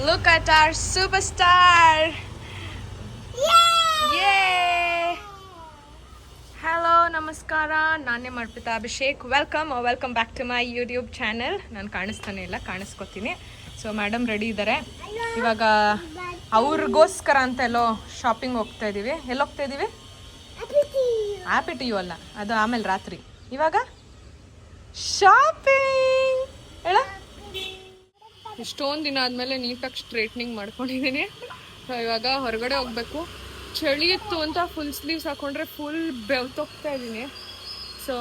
Look at our superstar! Yay! Hello ನಮಸ್ಕಾರ, ನಾನೇ Arpita Abhishek. Welcome back to my YouTube channel. ನಾನು ಕಾಣಿಸ್ತಾನೆ ಇಲ್ಲ, ಕಾಣಿಸ್ಕೊತೀನಿ. ಸೊ ಮೇಡಮ್ ರೆಡಿ ಇದ್ದಾರೆ. ಇವಾಗ ಅವ್ರಿಗೋಸ್ಕರ ಅಂತ ಎಲ್ಲೋ ಶಾಪಿಂಗ್ ಹೋಗ್ತಾ ಇದ್ದೀವಿ. ಎಲ್ಲಿ ಹೋಗ್ತಾ ಇದ್ದೀವಿ? ಆ್ಯಪಿಟಿಯು ಅಲ್ಲ, ಅದು ಆಮೇಲೆ ರಾತ್ರಿ. ಇವಾಗ ಶಾಪಿಂಗ್ ಹೇಳ. ಇಷ್ಟೊಂದು ದಿನ ಆದಮೇಲೆ ನೀಟಾಗಿ ಸ್ಟ್ರೈಟ್ನಿಂಗ್ ಮಾಡ್ಕೊಂಡಿದ್ದೀನಿ. ಇವಾಗ ಹೊರಗಡೆ ಹೋಗಬೇಕು. ಚಳಿ ಇತ್ತು ಅಂತ ಫುಲ್ ಸ್ಲೀವ್ಸ್ ಹಾಕೊಂಡ್ರೆ ಫುಲ್ ಬೆವ್ತೋಗ್ತಾ ಇದ್ದೀನಿ. ಸೊ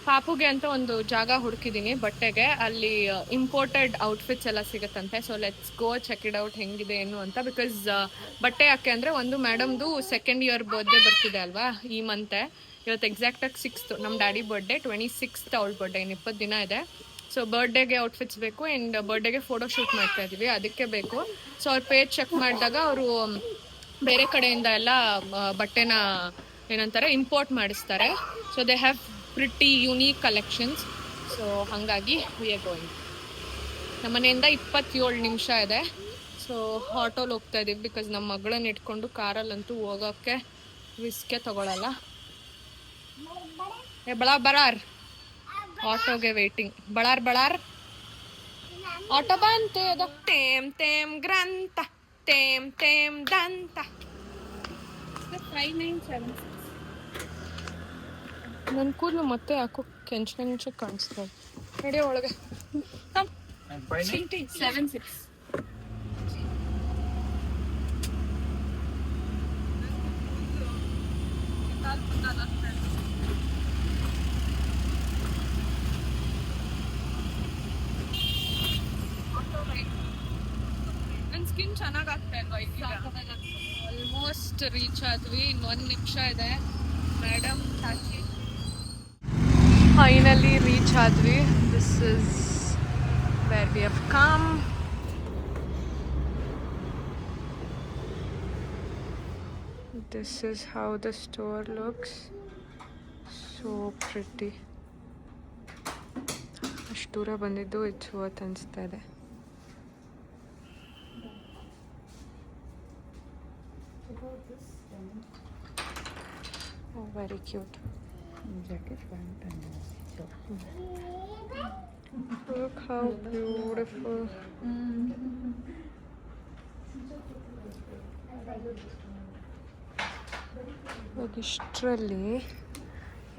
ಪಾಪುಗೆ ಅಂತ ಒಂದು ಜಾಗ ಹುಡುಕಿದ್ದೀನಿ ಬಟ್ಟೆಗೆ. ಅಲ್ಲಿ ಇಂಪೋರ್ಟೆಡ್ ಔಟ್ಫಿಟ್ಸ್ ಎಲ್ಲ ಸಿಗುತ್ತಂತೆ. So let's go check it out ಹೆಂಗಿದೆ ಏನು ಅಂತ. ಬಿಕಾಸ್ ಬಟ್ಟೆ ಯಾಕೆ ಅಂದರೆ, ಒಂದು ಮೇಡಮ್ದು 2nd ಇಯರ್ ಬರ್ತ್ಡೇ ಬರ್ತಿದೆ ಅಲ್ವಾ ಈ ಮಂತೆ. ಇವತ್ತು ಎಕ್ಸಾಕ್ಟಾಗಿ 6th ನಮ್ಮ ಡ್ಯಾಡಿ ಬರ್ಡೇ, 26th ಅವಳ ಬರ್ಡೇ. ಇನ್ನು 20 ದಿನ ಇದೆ. ಸೊ ಬರ್ಡೇಗೆ ಔಟ್ಫಿಟ್ಸ್ ಬೇಕು ಆ್ಯಂಡ್ ಬರ್ಡೇಗೆ ಫೋಟೋ ಶೂಟ್ ಮಾಡ್ತಾ ಇದ್ದೀವಿ, ಅದಕ್ಕೆ ಬೇಕು. ಸೊ ಅವ್ರ ಪೇಜ್ ಚೆಕ್ ಮಾಡಿದಾಗ ಅವರು ಬೇರೆ ಕಡೆಯಿಂದ ಎಲ್ಲ ಬಟ್ಟೆನ ಏನಂತಾರೆ ಇಂಪೋರ್ಟ್ ಮಾಡಿಸ್ತಾರೆ. So they have pretty unique collections. So ಹಾಗಾಗಿ ವಿ ಆರ್ ಗೋಯಿಂಗ್. ನಮ್ಮ ಮನೆಯಿಂದ 27 ನಿಮಿಷ ಇದೆ. ಸೊ ಆಟೋಲಿ ಹೋಗ್ತಾ ಇದ್ದೀವಿ ಬಿಕಾಸ್ ನಮ್ಮ ಮಗಳನ್ನ ಇಟ್ಕೊಂಡು ಕಾರಲ್ಲಂತೂ ಹೋಗೋಕ್ಕೆ ರಿಸ್ಕೆ ತಗೊಳ್ಳಲ್ಲ. ಬರಾರ್ ಆಟೋಗೆ ವೇಟಿಂಗ್. ಬಳಾರ್ ಆಟೋ ಬಂತು. ಅದು ತೇಮ್ ತೇಮ್ ಗ್ರಂಥ ತೇಮ್ ತೇಮ್ ದಂತ. 5976. ನನ್ನ ಕೂದಲು ಮತ್ತೆ ಯಾಕೋ ಕೆಂಚ ಕಾಣಿಸ್ತಾ ಇದೆ. ನಡೆಯೋ ಒಳಗೆ 76. ನನ್ನ ಸ್ಕಿನ್ ಚೆನ್ನಾಗಾಗ್ತಾ ಇಲ್ವಾ ಈಗ? ಆಲ್ಮೋಸ್ಟ್ ರೀಚ್ ಆದ್ವಿ. ಇನ್ನೊಂದು ನಿಮಿಷ ಇದೆ. ಮೇಡಮ್ ಫೈನಲಿ ರೀಚ್ ಆದ್ವಿ. This is where we have come. This is how the store looks. So pretty. ಅಷ್ಟು ದೂರ ಬಂದಿದ್ದು ಇಟ್ಸ್ ವರ್ತ್ ಅನಿಸ್ತಾ ಇದೆ. Oh, very cute. Jacket, pant and shirt. Look how beautiful. ಇವಾಗ ಇಷ್ಟರಲ್ಲಿ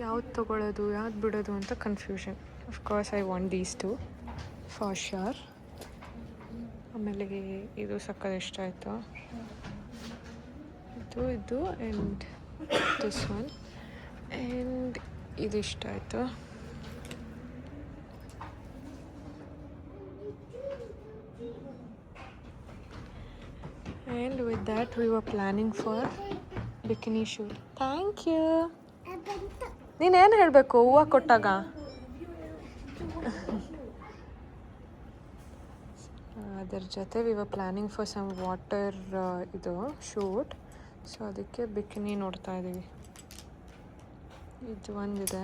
ಯಾವ್ದು ತೊಗೊಳ್ಳೋದು ಯಾವ್ದು ಬಿಡೋದು ಅಂತ confusion. Of course I want these two for sure. ಆಮೇಲೆ ಇದು ಸಕ್ಕತ್ ಇಷ್ಟ ಆಯಿತು. ಇದು ಆ್ಯಂಡ್ ದಿಸ್ ಒನ್ ಆ್ಯಂಡ್ ಇದು ಇಷ್ಟ ಆಯಿತು. And with that we were planning for bikini shoot. Thank you. ನೀನೇನು ಹೇಳಬೇಕು ಹೂವು ಕೊಟ್ಟಾಗ? ಅದರ ಜೊತೆ we were planning for some water ಇದು ಶೂಟ್. ಸೊ ಅದಕ್ಕೆ ಬಿಕಿನಿ ನೋಡ್ತಾ ಇದ್ದೀವಿ. ಇದು ಒಂದಿದೆ.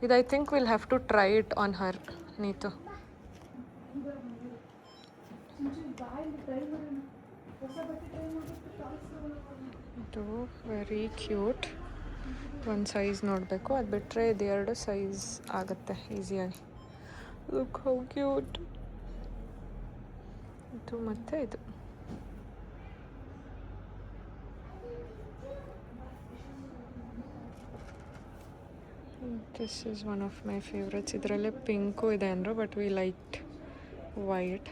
ಇದು I think will have to try it on her. Neetu ಇದು ವೆರಿ ಕ್ಯೂಟ್. ಒಂದು ಸೈಜ್ ನೋಡಬೇಕು, ಅದು ಬಿಟ್ಟರೆ ಇದು 2 ಸೈಜ್ ಆಗುತ್ತೆ ಈಸಿಯಾಗಿ. Look how cute. ಇದು ಮತ್ತು ಇದು. This is one of my favourites. ಇದರಲ್ಲೇ ಪಿಂಕು ಇದೆ ಅಂದರು, ಬಟ್ ವಿ ಲೈಕ್ ವೈಟ್.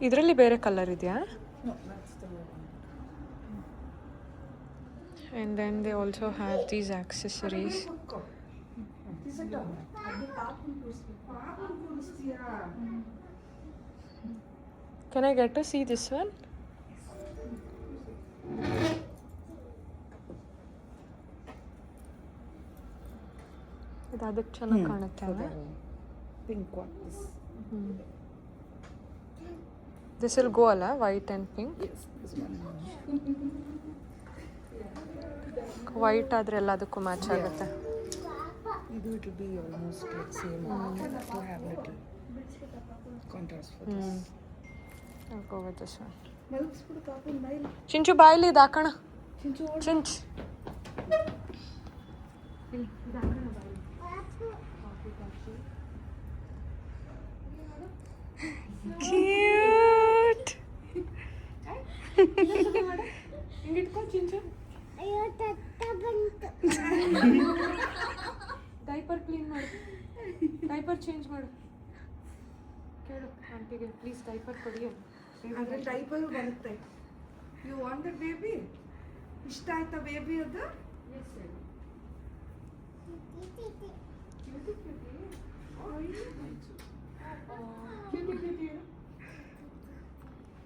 ಇದರಲ್ಲಿ ಬೇರೆ ಕಲರ್ ಇದೆಯಾ? And then they also have these accessories. Can I get to see this one? ಇದು ಅದಕ್ಕೆ ಚೆನ್ನಾಗಿ ಕಾಣುತ್ತೆ ಅಲ್ಲ? Pink one. This will go ಅಲ್ಲ white and pink. Yes, this one. White ಆದರೆ ಎಲ್ಲದಕ್ಕೂ ಮ್ಯಾಚ್ ಆಗುತ್ತೆ. It will be almost like same. To have little contrast for this. I'll go with this one. ಮಲಗಿಸ್ಬಿಡು ಪಾಪುನ್ ಬಾಯಿಲಿ. ಚಿಂಚು ಬಾಯಿಲಿ ಇದು ಹಾಕೋಣ. ಚಿಂಚು ಓಡು. ಚಿಂಚ್ ಕ್ಯೂಟ್. ಹಿಂಗಿಟ್ಕೊ ಚಿಂಚು. ಡೈಪರ್ ಕ್ಲೀನ್ ಮಾಡು, ಡೈಪರ್ ಚೇಂಜ್ ಮಾಡು. ಕೇಳು ಆಂಟಿಗೆ ಪ್ಲೀಸ್ ಡೈಪರ್ ಕೊಡಿ ಅಂತ. ಅದ್ರ ಡೈಪರ್ ಬರುತ್ತೆ. You want the baby? ಇಷ್ಟ ಆಯ್ತಾ ಬೇಬಿ ಅದು?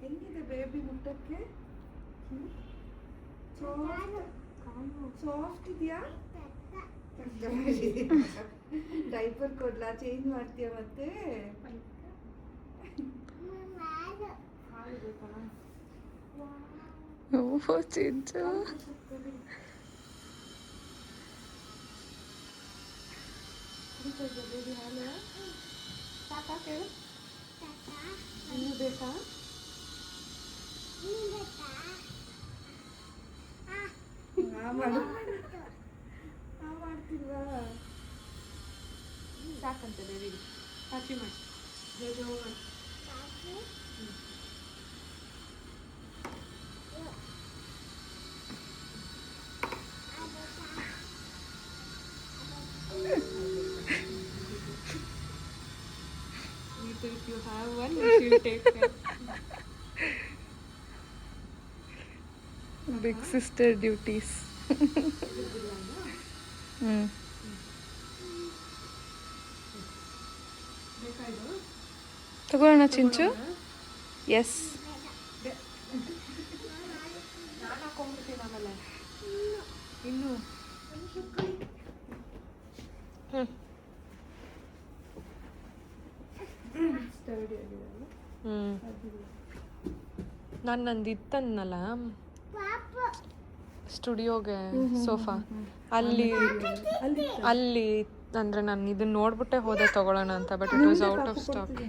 ಹೆಂಗಿದೆ ಬೇಬಿ ಮುಟ್ಟಕ್ಕೆ? ಸಾಫ್ಟ್ ಇದೆಯಾ? ಡೈಪರ್ ಕೊಡ್ಲಾ? ಚೇಂಜ್ ಮಾಡ್ತೀಯ ಮತ್ತೆ? ಓ ಚಿಂಚು. ಇನ್ನು ಬೇಕಾ? ಮಾಡ್ತಿಲ್ವಾ? ಸಾಕಂತೆ ಬೇಬಿಗೆ. ಪಾಚಿ ಮಾಡಿ. If you have one, she'll take care. Big sister duties. ತಗೊಳ್ಳೋಣ ಚಿಂಚು? ಎಸ್. ನಾನು ಹಾಕೊಂಡ್ಬಿಡ್ತೀನಿ ಆಮೇಲೆ. ಇನ್ನು ನಾನು ನಂದು ಇತ್ತನ್ನಲ್ಲ ಸ್ಟುಡಿಯೋಗೆ ಸೋಫಾ, ಅಲ್ಲಿ ಅಂದರೆ ನಾನು ಇದನ್ನ ನೋಡ್ಬಿಟ್ಟೆ ಹೋದೆ ತಗೊಳ್ಳೋಣ ಅಂತ, but it was out of stock.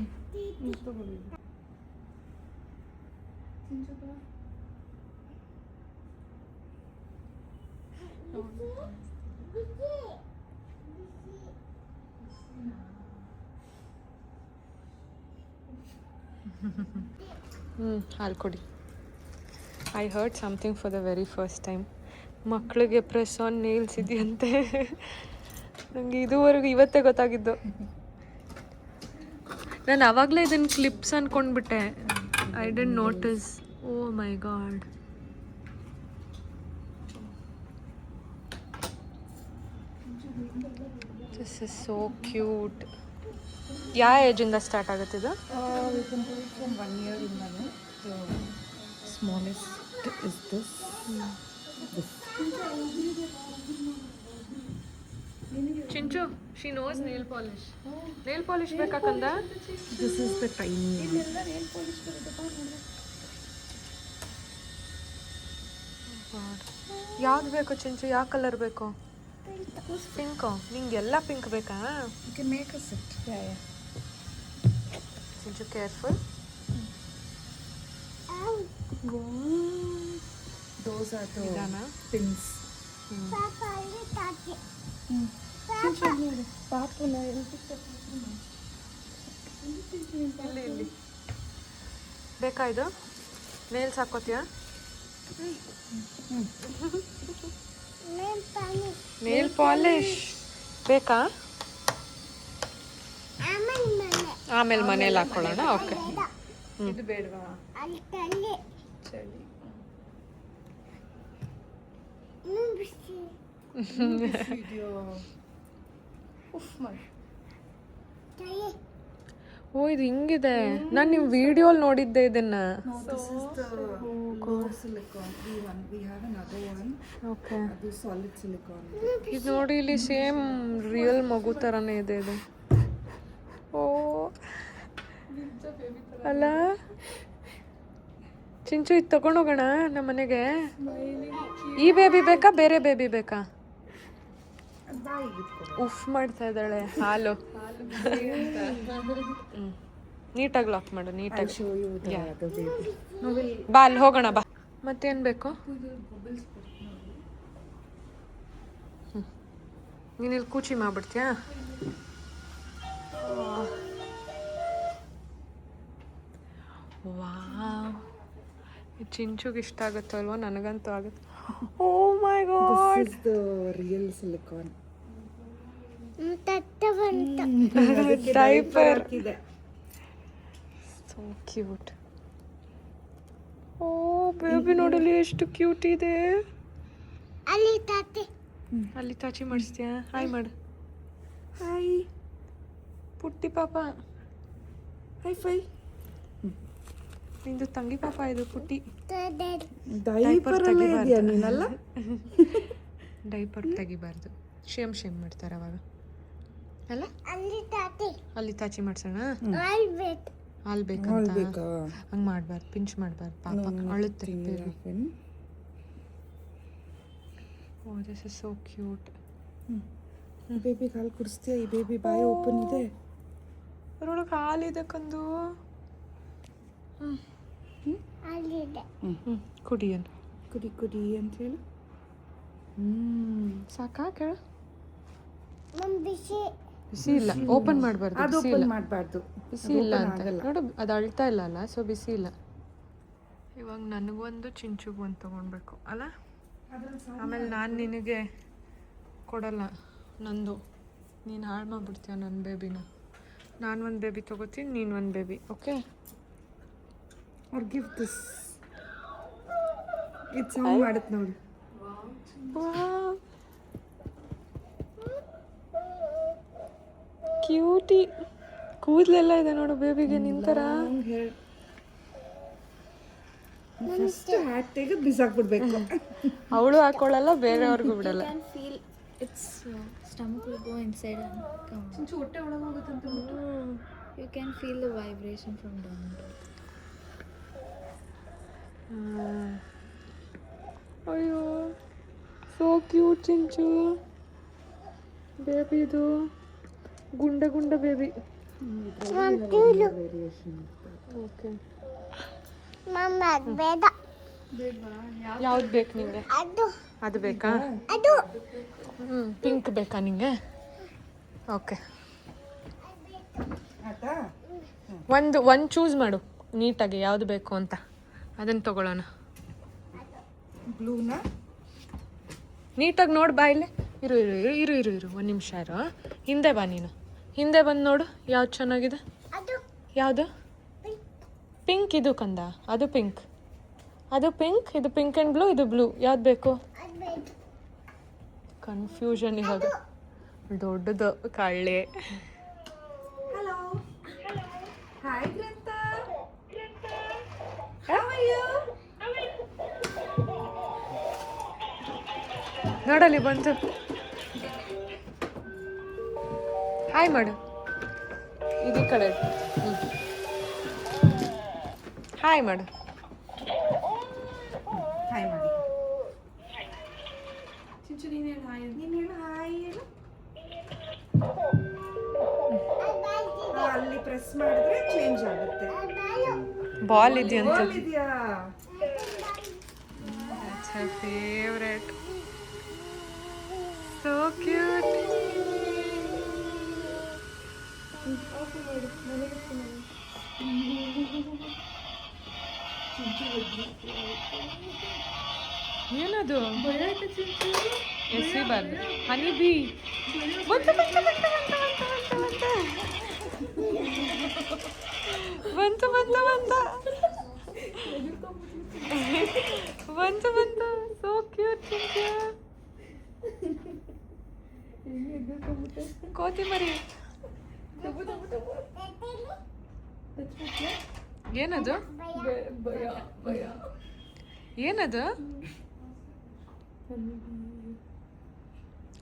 ಹಾಲು ಕೊಡಿ. I heard something for the very first time. ಮಕ್ಕಳಿಗೆ ಪ್ರೆಸ್ ಆನ್ ನೇಲ್ಸ್ ಇದೆಯಂತೆ. ನನಗೆ ಇದುವರೆಗೂ ಇವತ್ತೇ ಗೊತ್ತಾಗಿದ್ದು. ನಾನು ಆವಾಗಲೇ ಇದನ್ನು ಕ್ಲಿಪ್ಸ್ ಅಂದ್ಕೊಂಡ್ಬಿಟ್ಟೆ. I didn't notice. Oh my god. This is so cute. ಯಾವ ಏಜಿಂದ ಸ್ಟಾರ್ಟ್ ಆಗುತ್ತೆ ಇದು? We can do it from 1 year ಇಂದಾನೆ. The smallest is this. Chinchu, she knows nail polish. Nail polish ಬೇಕಾಕಂದ? This is the tiny one. ಯಾವ್ದು ಬೇಕು ಚಿಂಚು? ಯಾವ colour ಬೇಕು? ಪಿಂಕು. ನಿಂಗೆ ಎಲ್ಲ ಪಿಂಕ್ ಬೇಕಾ? You can make a set. Yeah. Chinchu careful. Those are the ಇದಾನಾ? pins. ಪಾಪುನ ಇಲ್ಲಿ ಬೇಕಾ ಇದು? ನೇಲ್ಸ್ ಹಾಕೋತೀಯಾ? ನೇಲ್ ಪಾಲಿಶ್ ಬೇಕಾ? ಆಮೇಲೆ ಮನೇಲಿ ಹಾಕೊಳ್ಳೋಣ. ಓಕೆ. ಇದು ಬೇಡವಾ? ಚಳಿ. ಓ ಇದು ಹಿಂಗಿದೆ. ನಾನು ನಿಮ್ಮ ವಿಡಿಯೋಲಿ ನೋಡಿದ್ದೆ ಇದನ್ನ. This is the low silicone. We have another one. Okay. ಅದು solid silicone. ಇದು ನೋಡಿ, ಇಲ್ಲಿ ಸೇಮ್ ರಿಯಲ್ ಮಗು ಥರನೇ ಇದೆ ಇದು. ಓ ಅಲ್ಲ, ಚಿಂಚು ಇದು ತಗೊಂಡೋಗೋಣ ನಮ್ಮ ಮನೆಗೆ. ಈ ಬೇಬಿ ಬೇಕಾ ಬೇರೆ ಬೇಬಿ ಬೇಕಾ? ಉಫ್ ಮಾಡ್ತಾ ಇದ್ದಾಳೆ ಹಾಲು. ನೀಟಾಗಿ ಲಾಕ್ ಮಾಡು, ನೀಟಾಗಿ. ಬಾ ಅಲ್ಲಿ ಹೋಗೋಣ ಬಾ. ಮತ್ತೇನು ಬೇಕು? ನೀನು ಇಲ್ಲಿ ಕೂಚಿ ಮಾಡ್ಬಿಡ್ತೀಯಾ? ವಾವ್, ಚಿಂಚುಗೆ ಇಷ್ಟ ಆಗುತ್ತೋ ಅಲ್ವೋ, ನನಗಂತೂ ಆಗುತ್ತೆ. Oh my god, This is the real silicone. Diaper. So cute. Oh baby ನೋಡಲಿ ಎಷ್ಟು ಕ್ಯೂಟ್ ಇದೆ. ಅಲ್ಲಿ ಚಾಚಿ ಮಾಡಿಸ್ತೀಯಾ? ಹಾಯ್ ಮಾಡು. ಹಾಯ್ ಪುಟ್ಟಿ ಪಾಪ. High five. ನಿಂದು ತಂಗಿ ಪಾಪ ಇದು ಪುಟ್ಟಿ. ಡೈಪರ್ ಅಲ್ಲೇ ಇದೆಯಾ ನೀನಲ್ಲ? ಡೈಪರ್ ತೆಗಿಬಾರ್ದು, ಶೇಮ್ ಮಾಡ್ತಾರೆ ಅವಾಗ ಅಲ್ಲ? ಅಲ್ಲಿ ತಾಚಿ ಮಾಡ್ಸೋಣ. ಹಾಲು ಬೇಕಂತ ಹಂಗೆ ಮಾಡಬಾರ್ದು, ಪಿಂಚ್ ಮಾಡಬಾರ್ದು, ಪಾಪ ಅಳುತ್ತೆ. Oh this is so cute. Baby ಹಾಲು ಕುಡಿಸ್ತೀಯಾ? ಈ ಬೇಬಿ ಬಾಯಿ ಓಪನ್ ಇದೆ, ಅದ್ರೊಳಗೆ ಹಾಲಿದೆ ಕಂದು. ಕುಡಿಯನ್ ಕುಡಿ ಕುಡಿ ಅಂತ ಹೇಳು. ಸಾಕಾ ಕೇಳ? ಬಿಸಿ ಇಲ್ಲ, ಓಪನ್ ಮಾಡಬಾರ್ದು. ಅದು ಓಪನ್ ಮಾಡಬಾರ್ದು, ಬಿಸಿ ಇಲ್ಲ ಅಂತ ನೋಡು, ಅದು ಅಳ್ತಾ ಇಲ್ಲ ಅಲ್ಲ, ಸೊ ಬಿಸಿ ಇಲ್ಲ. ಇವಾಗ ನನಗೊಂದು ಚಿಂಚುಗೊಂದು ತೊಗೊಳ್ಬೇಕು ಅಲ್ಲ? ಆಮೇಲೆ ನಾನು ನಿನಗೆ ಕೊಡಲ್ಲ ನಂದು, ನೀನು ಹಾಳು ಮಾಡಿಬಿಡ್ತೀಯ ನನ್ನ ಬೇಬಿನ. ನಾನು ಒಂದು ಬೇಬಿ ತೊಗೋತೀನಿ, ನೀನು ಒಂದು baby, okay? Or give this. ಇದು ಸೌಂಡ್ ಮಾಡುತ್ತೆ ನೋಡಿ. ಕ್ಯೂಟಿ. ಕೂದಲೆಲ್ಲ ಇದೆ ನೋಡು ಬೇಬಿಗೆ ನಿಂತರ. ಫಸ್ಟ್ ಹ್ಯಾಟ್ ತೆಗೆದು ಬಿಸಾಕ್ಬಿಡ್ಬೇಕು. ಅವಳು ಹಾಕೊಳ್ಳಲ್ಲ, ಬೇರೆಯವ್ರಿಗೂ ಬಿಡಲ್ಲ. Its stomach will go inside and come out. ಚಿಂಚು ಹೊಟ್ಟೆ ಒಳಗೆ ಹೋಗುತ್ತಂತ. You can feel the vibration from down there. ಅಯ್ಯೋ ಸೋ ಕ್ಯೂಟ್ ಚಿಂಚು ಬೇಬಿದು. ಗುಂಡ ಗುಂಡ ಬೇಬಿ. ಓಕೆ, ಯಾವ್ದು ಬೇಕು ನಿಂಗೆ? ಅದು ಬೇಕಾ? ಪಿಂಕ್ ಬೇಕಾ ನಿಂಗೆ? ಓಕೆ, ಒಂದು ಚೂಸ್ ಮಾಡು ನೀಟಾಗಿ, ಯಾವುದು ಬೇಕು ಅಂತ ಅದನ್ನು ತಗೊಳ್ಳೋಣ. ಬ್ಲೂನಾ? ನೀಟಾಗಿ ನೋಡಿ ಬಾ ಇಲ್ಲಿ. ಇರು ಇರು ಇರು ಇರು ಇರು ಇರು ಒಂದು ನಿಮಿಷ ಇರು. ಹಿಂದೆ ಬಾ, ನೀನು ಹಿಂದೆ ಬಂದು ನೋಡು ಯಾವ್ದು ಚೆನ್ನಾಗಿದೆ. ಯಾವುದು? ಪಿಂಕ್. ಇದು ಕಂದ, ಅದು ಪಿಂಕ್. ಅದು ಪಿಂಕ್, ಇದು ಪಿಂಕ್ ಆ್ಯಂಡ್ ಬ್ಲೂ, ಇದು ಬ್ಲೂ. ಯಾವ್ದು ಬೇಕು? ಕನ್ಫ್ಯೂಷನ್ ಇವಾಗ ದೊಡ್ಡದು ಕಳ್ಳೆ. ಹಲೋ, ಹಾಯ್ ಗ್ರಂಥ. How are you? ನೋಡಲಿ ಬಂತು. ಹಾಯ್ ಮಾಡು, ಇದು ಕಡೆ. ಹಾಯ್ ಮಾಡು. ಹಾಯ್ ಮಾಡಿ. ಚಿಂಚು ನೀನು ಹೇಳು ಹಾಯ್. ನೀನು ಹೇಳು ಹಾಯ್ ಹೇಳು. ಅಲ್ಲಿ ಪ್ರೆಸ್ ಮಾಡಿದ್ರೆ ಚೇಂಜ್ ಆಗುತ್ತೆ. ಬಾಲ್ ಇದೆಯಂತ. ಬಾಲ್ ಇದೆಯಾ? That's her favorite. So cute. ಏನದು? ಎಸಿಬಾರ್ದು. ಹನಿ ಬಿ ಬಂತು ಬಂತು ಬಂತು ಬಂತು ಬಂತು ಬಂತು ಬಂತು ಬಂತು ಬಂತು ಬಂತು. So cute Chinchu. ಕೋತಿ ಮರಿ. ಏನದು? ಏನದು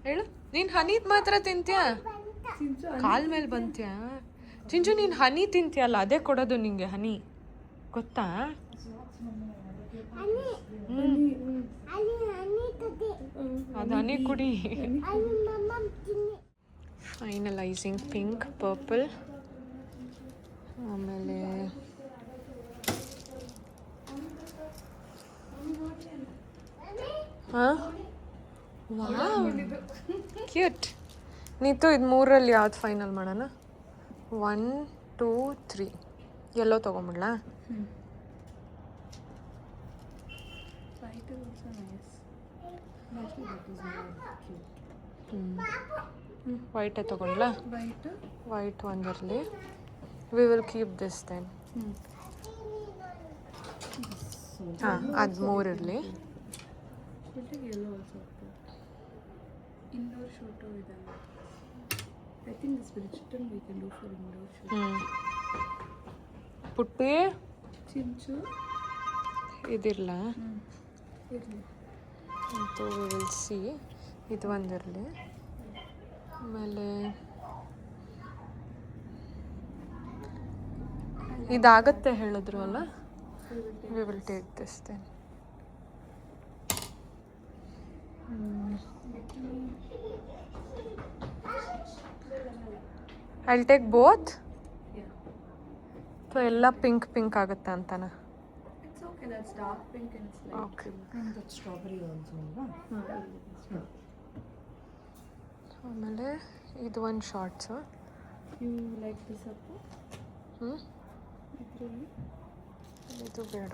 ಹೇಳು. ನೀನು ಹನಿದ್ ಮಾತ್ರ ತಿಂತ್ಯಾ? ಕಾಲ್ ಮೇಲೆ ಬಂತ್ಯಾ? ಚಿಂಚು ನೀನು ಹನಿ ತಿಂತೀಯಲ್ಲ, ಅದೇ ಕೊಡೋದು ನಿಂಗೆ ಹನಿ, ಗೊತ್ತಾ? ಅದು ಹನಿ ಕುಡಿ. ಫೈನಲೈಸಿಂಗ್ ಪಿಂಕ್ ಪರ್ಪಲ್, ಆಮೇಲೆ ಹಾಂ ಕ್ಯೂಟ್. ನೀತು ಇದು ಮೂರಲ್ಲಿ ಯಾವ್ದು ಫೈನಲ್ ಮಾಡೋಣ? 1 2 3 ಎಲ್ಲೋ ತೊಗೊಂಬಿಡ್ಲಾ? White is also nice. Actually, that is more cute. ವೈಟೇ ತೊಗೊಂಡ್ಲಾ? White. ವೈಟ್ ಒಂದರಲ್ಲಿ. We will keep this then. ಹಾಂ ಅದು ಮೂರಿರಲಿ. We'll take yellow also. Indoor shoot ಇದೆ. I think this Bridgeton we can do for indoor shoot. ಪುಟ್ಟಿ Chinchu. ಇದಿರಲ್ಲ ಇರಲಿ. ಮತ್ತು we will see. ಇದು ಒಂದಿರಲಿ. ಆಮೇಲೆ ಇದಾಗತ್ತೆ ಹೇಳಿದ್ರು ಅಲ್ಲ. We will take this then. I'll take both. So ಎಲ್ಲ ಪಿಂಕ್ ಪಿಂಕ್ ಆಗುತ್ತೆ ಅಂತಾನ? It's okay. That's dark pink and it's light Okay. pink. And that's strawberry also, no? ಆಮೇಲೆ ಇದು ಒಂದು shorts. You like this apple? Really? ಇದು ಬೇಡ.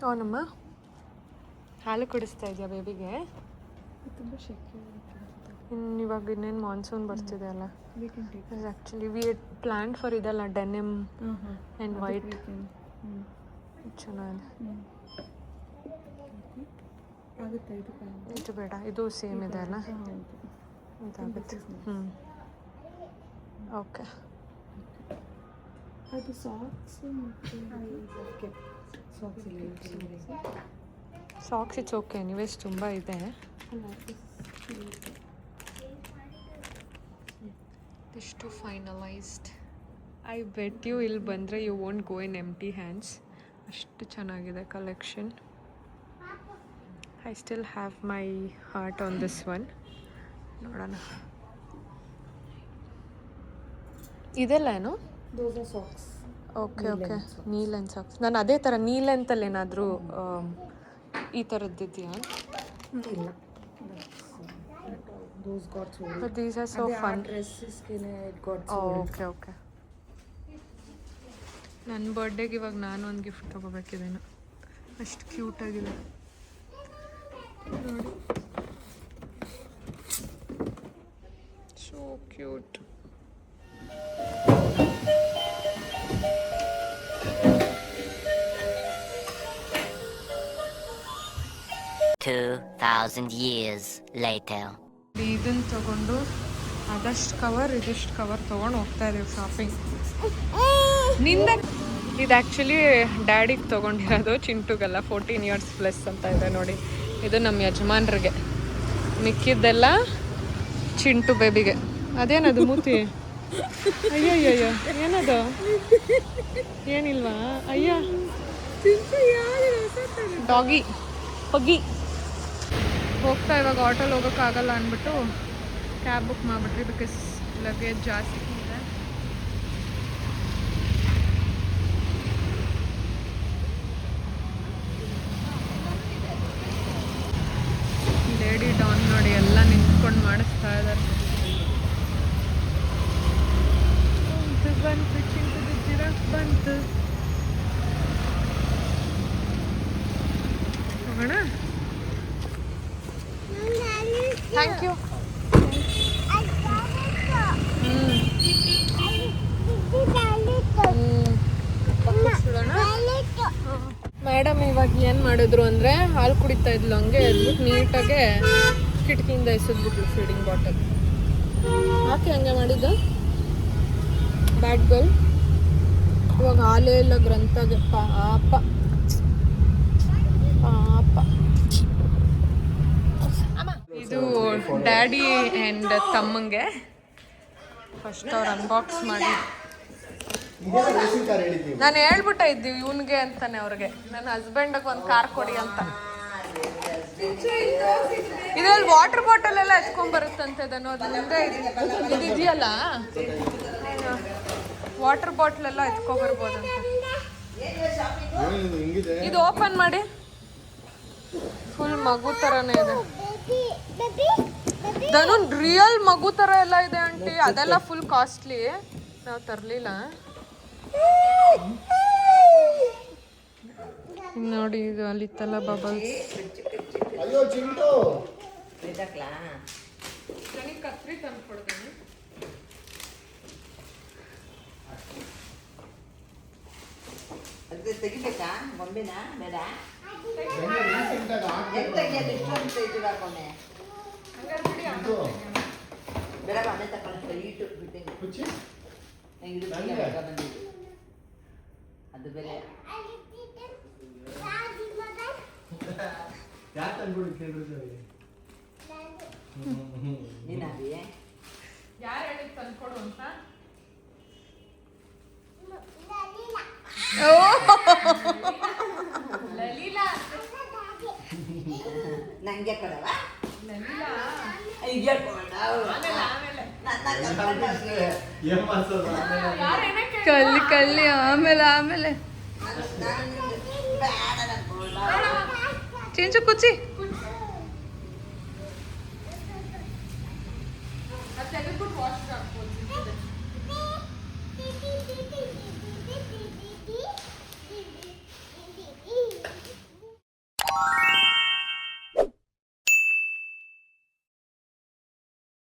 ಅವನಮ್ಮ ಹಾಲು ಕುಡಿಸ್ತಾ ಇದೆಯಾ ಬೇಬಿಗೆ? ತುಂಬ ಶೆಕೆ. ಇನ್ನು ಇವಾಗ ಇನ್ನೇನು ಮಾನ್ಸೂನ್ ಬರ್ತಿದೆ ಅಲ್ಲ. We can take. Actually we plan for ಇದಲ್ಲ ಡೆನಿಮ್ ಆ್ಯಂಡ್ ವೈಟ್. ಚೆನ್ನಾಗಿದೆ. ಆಗುತ್ತೆ ಇದು. ಇದು ಬೇಡ, ಇದು ಸೇಮ್ ಇದೆ ಅಲ್ಲ. ಇದಾಗುತ್ತೆ. ಓಕೆ. ಅದು ಸಾಕ್ಸ್ ಮತ್ತು ಸಾಕ್ಸ್ ಇಲ್ಲ. Socks it's okay. ಎನಿವೇಸ್ ತುಂಬ ಇದೆ. ಇಷ್ಟು ಫೈನಲೈಸ್ಡ್. ಐ ಬೆಟ್ ಯು ಇಲ್ಲಿ ಬಂದರೆ you won't go in empty hands. ಅಷ್ಟು ಚೆನ್ನಾಗಿದೆ collection. I still have my heart on this one. ನೋಡೋಣ. ಇದೆಲ್ಲ ಏನು? Those are socks. Okay okay. Knee length socks. ನಾನು ಅದೇ ಥರ ನೀ ಲೆಂತಲ್ಲಿ ಏನಾದರೂ ಈ ಥರದ್ದಿದೆಯಾ? ಇಲ್ಲ. Those got sold. But these are so fun. Dresses it got sold. Okay okay. ನನ್ನ ಬರ್ಡೇಗೆ ಇವಾಗ ನಾನು ಒಂದು ಗಿಫ್ಟ್ ತೊಗೋಬೇಕಿದ್ದೇನೆ. ಅಷ್ಟು ಕ್ಯೂಟಾಗಿದೆ ನೋಡಿ. So cute. years later. ಇದನ್ನು ತಗೊಂಡು ಅದಷ್ಟು ಕವರ್ ಇದಿಷ್ಟು ಕವರ್ ತೊಗೊಂಡು ಹೋಗ್ತಾ ಇದೀವಿ ಶಾಪಿಂಗ್. ನಿಂದ ಇದು ಆ್ಯಕ್ಚುಲಿ ಡ್ಯಾಡಿಗೆ ತೊಗೊಂಡಿರೋದು, ಚಿಂಟುಗೆಲ್ಲ 14 years ಪ್ಲಸ್ ಅಂತ ಇದೆ ನೋಡಿ. ಇದು ನಮ್ಮ ಯಜಮಾನ್ರಿಗೆ, ಮಿಕ್ಕಿದ್ದೆಲ್ಲ ಚಿಂಟು ಬೇಬಿಗೆ. ಅದೇನದು ಮೂತಿ? ಅಯ್ಯಯ್ಯಯ್ಯ, ಏನದು? ಏನಿಲ್ವಾ? ಅಯ್ಯ ಡಾಗಿ ಪಗ್ಗಿ. ಹೋಗ್ತಾ ಇವಾಗ ಆಟೋಲ್ಲಿ ಹೋಗೋಕ್ಕಾಗಲ್ಲ ಅಂದ್ಬಿಟ್ಟು ಕ್ಯಾಬ್ ಬುಕ್ ಮಾಡಿಬಿಟ್ರಿ, ಬಿಕಾಸ್ ಲಗೇಜ್ ಜಾಸ್ತಿ ಇದೆ. ಲೇಡಿ ಡಾನ್ ನೋಡಿ ಎಲ್ಲ ನಿಂತ್ಕೊಂಡು ಮಾಡಿಸ್ತಾ ಇದ್ದಾರೆ. ಬಂತು ಚಿಂಟು ಜಿರಾಫ್ ಬಂತು. ಹೋಗೋಣ. Thank you. ಮೇಡಮ್ ಇವಾಗ ಏನು ಮಾಡಿದ್ರು ಅಂದರೆ ಹಾಲು ಕುಡಿತಾ ಇದ್ಲು, ಹಂಗೆ ಎದ್ಬಿಟ್ಟು ನೀಟಾಗೆ ಕಿಟಕಿಯಿಂದ ಎಸೆದ್ಬಿಟ್ಲು ಫೀಡಿಂಗ್ ಬಾಟಲ್. ಯಾಕೆ ಹಂಗೆ ಮಾಡಿದ್ದು? Bad girl. ಇವಾಗ ಹಾಲೇ ಇಲ್ಲ ಗ್ರಂಥಗೆ. ಪಾಪ ಪಾಪ. ಇದು ಡ್ಯಾಡಿ ಆ್ಯಂಡ್ ತಮ್ಮಂಗೆ ಫಸ್ಟ್ ಅವ್ರು ಅನ್ಬಾಕ್ಸ್ ಮಾಡಿ ಇದೆಲ್ಲ ರೇಸಿಂಗ್ ಕಾರ್ ಹೇಳಿದ್ದೀವಿ. ನಾನು ಹೇಳ್ಬಿಟ್ಟ ಇದ್ದೀವಿ ಇವನ್ಗೆ ಅಂತಾನೆ ಅವ್ರಿಗೆ ನನ್ನ ಹಸ್ಬೆಂಡ್ಗೆ ಒಂದು ಕಾರ್ ಕೊಡಿ ಅಂತ. ಇದ್ರಲ್ಲಿ ವಾಟರ್ ಬಾಟಲ್ ಎಲ್ಲ ಎತ್ಕೊಂಡ್ ಬರುತ್ತಂತೆ ಅದು ಮುಂದೆ ಇದೆಯಲ್ಲ ವಾಟರ್ ಬಾಟಲ್ ಎಲ್ಲ ಎತ್ಕೊಂಡ್ ಬರ್ಬೋದಂತೆ. ಏನಿದು ಹಿಂಗಿದೆ? ಇದು ಓಪನ್ ಮಾಡಿ, ಫುಲ್ ಮಗು ತರನೇ ಇದೆ. ಧನು ರಿಯಲ್ ಮಗು ತರ ಎಲ್ಲ ಇದೆ ಆಂಟಿ. ಅದೆಲ್ಲ ಫುಲ್ ಕಾಸ್ಟ್ಲಿ, ನಾವು ತರ್ಲಿಲ್ಲ. ನೋಡಿ ಇದು ಅಲ್ಲಿತ್ತಲ್ಲ ಬಬಲ್ಸ್. ಅಯ್ಯೋ ಚಿಂಟು, ಕತ್ರಿ ತಂದು ಕೊಡ್ತೀನಿ. ಅದು ತೆಗಿಬೇಕಾ ಗೊಂಬೆನ ಬೇಡ ಹೆಂಗೆ recent ಆಗಿ ಹೆಂಗ್ ತೆಗಿಯೋದು ಇಷ್ಟೊಂದು ಸೈಜ್ ಹಾಕೊಂಡೆ ಚಿಂಟು, ಬೇಡ ಮನೆ ತಗೊಂಡು ಈಟು ಬಿಟ್ಟಿಂಗ್ ಕುಚ್ಚಿ? ನಂಗೆ ಇದು ನಂಗೆ? ಬಂದಿದ್ದು ಅದು ಬೇರೆ ಯಾಕೆ ತಂದ್ಬಿಡು ಕೇಳಿದ್ರೆ ನೀನಾಗಿ ಯಾರು ಹೇಳಿದ್ ತಂದ್ಕೊಡು ಅಂತ? ನಂಗೆ ಕೊಡವ ಈಗ ಹೇಳ್ಕೊಂಡ ಏನ್ ಮಾಡ್ಸೋದು ಆಮೇಲೆ? ಕಲ್ಲಿ ಕಲ್ಲಿ ಆಮೇಲೆ ಆಮೇಲೆ ಬೇಡ ನಂಗೆ ಚಿಂಚು ಕುಚ್ಚಿ. ಅದು ತೆಗೆದ್ಬಿಟ್ಟು ವಾಶ್ ಹಾಕ್ಬೋದು.